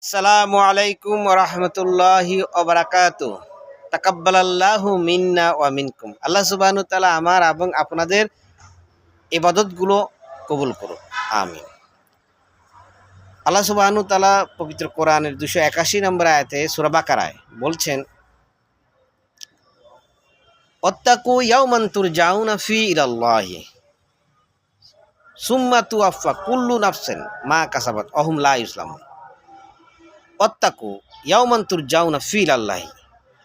আসসালামু আলাইকুম ওয়া রাহমাতুল্লাহি ওয়া বারাকাতুহু। তাকাব্বালাল্লাহু মিন্না ওয়া মিনকুম। আল্লাহ সুবহানাহু ওয়া তাআলা আমার এবং আপনাদের ইবাদতগুলো কবুল করুন, আমিন। আল্লাহ সুবহানাহু ওয়া তাআলা পবিত্র কোরআনের 281 নম্বর আয়াতে সূরা বাকারায় বলছেন, ওয়াত্তাকু ইয়াওমান তুরজাউনা ফি ইলাল্লাহি সুম্মা তুওয়াফা কুল্লু নাফসিন মা কাসাবাত ওয়া হুম লা ইউজলামুন। ওয়াত্তাকু ইয়াওমান তুরজাউনা ফি ইলাল্লাহি,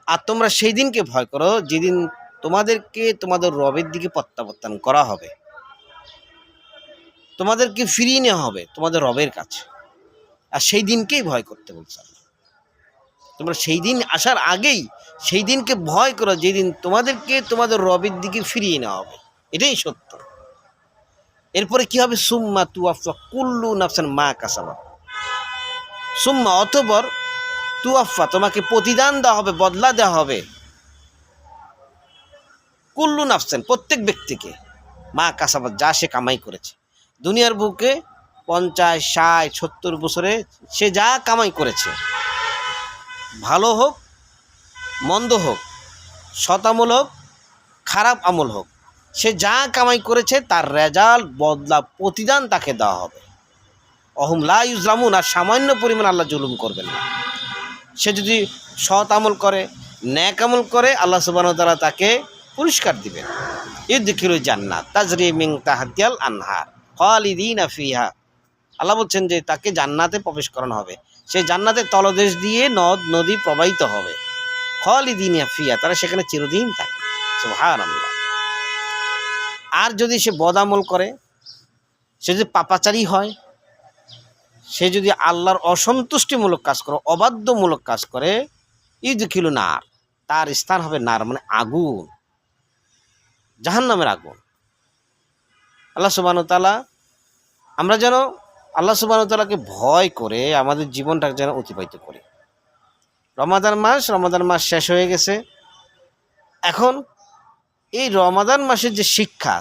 আর তোমরা সেই দিনকে ভয় করো যেদিন তোমাদেরকে তোমাদের রবের দিকে প্রত্যাবর্তন করা হবে, তোমাদেরকে ফিরিয়ে নেওয়া হবে তোমাদের রবের কাছে। আর সেই দিনকেই ভয় করতে বলছে আল্লাহ। তোমরা সেই দিন আসার আগেই সেই দিনকে ভয় করো যেদিন তোমাদেরকে তোমাদের রবের দিকে ফিরিয়ে নেওয়া হবে, এটাই সত্য। এরপরে কি হবে? সুম্মা তুওয়াফা কুল্লু নাফসিন মা কাসাবাত। সুম্মা অতঃপর তুওয়াফা তোমাকে প্রতিদান দেওয়া হবে, বদলা দেওয়া হবে, কুল্লু নাফসিন প্রত্যেক ব্যক্তিকে, মা কাসাবাত যা সে কামাই করেছে। দুনিয়ার বুকে 50, 60, 70 বছরে সে যা কামাই করেছে, ভালো হোক মন্দ হোক, সৎ আমল হোক খারাপ আমল হোক, সে যা কামাই করেছে তার রেজাল্ট বদলা প্রতিদান তাকে দেওয়া হবে। অহুম লা ইউজলামুন, আর সামান্য পরিমাণ আল্লাহ জুলুম করবেন না। সে যদি সৎ আমল করে, ন্যাক আমল করে, আল্লাহ সুবহানাহু ওয়া তাআলা তাকে পুরস্কার দিবেন। ইউদখিলুল জান্নাত তাজরি মিন তাহতিহাল আনহার খালিদিনা ফিহা। আল্লাহ বলছেন যে তাকে জান্নাতে প্রবেশ করানো হবে, সেই জান্নাতের তলদেশ দিয়ে নদ নদী প্রবাহিত হবে। খালিদিনা ফিহা, তারা সেখানে চিরদিন থাকবে। সুবহানাল্লাহ। আর যদি সে বদ আমল করে, সে যদি পাপাচারী হয়, সে যদি আল্লাহর অসন্তুষ্টিমূলক কাজ করে, অবাধ্যমূলক কাজ করে, ইউদখিলু নার, তার স্থান হবে নার, মানে আগুন, জাহান্নামের আগুন। আল্লাহ সুবহানাহু ওয়া তাআলা, আমরা যেন আল্লাহ সুবহানাহু ওয়া তাআলাকে ভয় করে আমাদের জীবনটাকে যেন অতিবাহিত করি। রমাদান মাস শেষ হয়ে গেছে। এখন এই রমাদান মাসের যে শিক্ষা,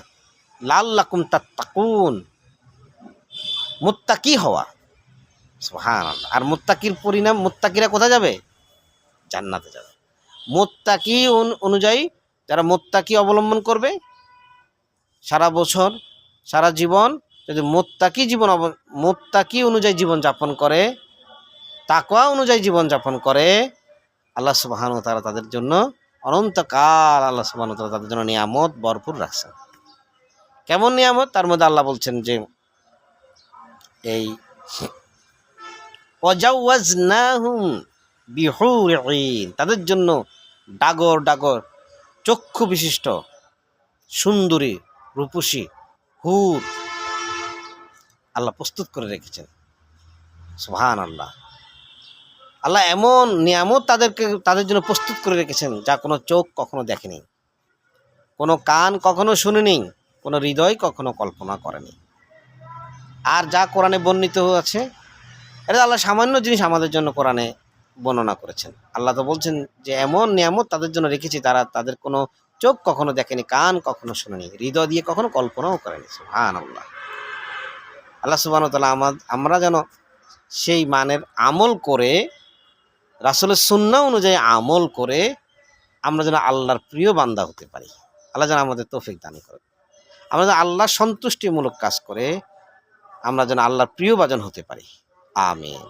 লাল্লাকুম তাত্তাকুন, মুত্তাকি হওয়া, সুবহানাল্লাহ। আর মুত্তাকির পরিণাম, মুত্তাকিরা কোথায় যাবে? জান্নাতে যাবে। মুত্তাকি অনুযায়ী যারা মুত্তাকি অবলম্বন করবে সারা বছর সারা জীবন, যদি মুত্তাকি অনুযায়ী জীবন যাপন করে, তাকওয়া অনুযায়ী জীবন যাপন করে, আল্লাহ সুবহানাহু ওয়া তাআলা তাদের জন্য অনন্তকাল আল্লাহ সুবহানাহু ওয়া তাআলা তাদের জন্য নিয়ামত ভরপুর রাখছেন। কেমন নিয়ামত? তার মধ্যে আল্লাহ বলছেন যে এই ওয়াজাওয়াজনাহুম বিহুরিন, তাদের জন্য ডাগর ডাগর চক্ষু বিশিষ্ট সুন্দরী রূপসী হুর আল্লাহ প্রস্তুত করে রেখেছেন। সুবহানাল্লাহ। আল্লাহ এমন নিয়ামত তাদের জন্য প্রস্তুত করে রেখেছেন যা কোনো চোখ কখনো দেখেনি, কোনো কান কখনো শুনেনি, কোনো হৃদয় কখনো কল্পনা করেনি। আর যা কোরআনে বর্ণিত আছে, এটা আল্লাহ সামান্য জিনিস আমাদের জন্য কোরআনে বর্ণনা করেছেন। আল্লাহ তো বলছেন যে এমন নিয়ামত তাদের জন্য রেখেছি তাদের কোনো চোখ কখনো দেখেনি, কান কখনো শুনেনি, হৃদয় দিয়ে কখনো কল্পনাও করেনি। সুবহানাল্লাহ। আল্লাহ সুবহানাহু ওয়া তাআলা আমরা যেন সেই মানের আমল করে, রাসূলের সুন্নাহ অনুযায়ী আমল করে আমরা যেন আল্লাহর প্রিয় বান্দা হতে পারি। আল্লাহ যেন আমাদের তৌফিক দান করেন। আমরা যেন আল্লাহর সন্তুষ্টিমূলক কাজ করে আমরা যেন আল্লাহর প্রিয় বাজন হতে পারি। আমিন।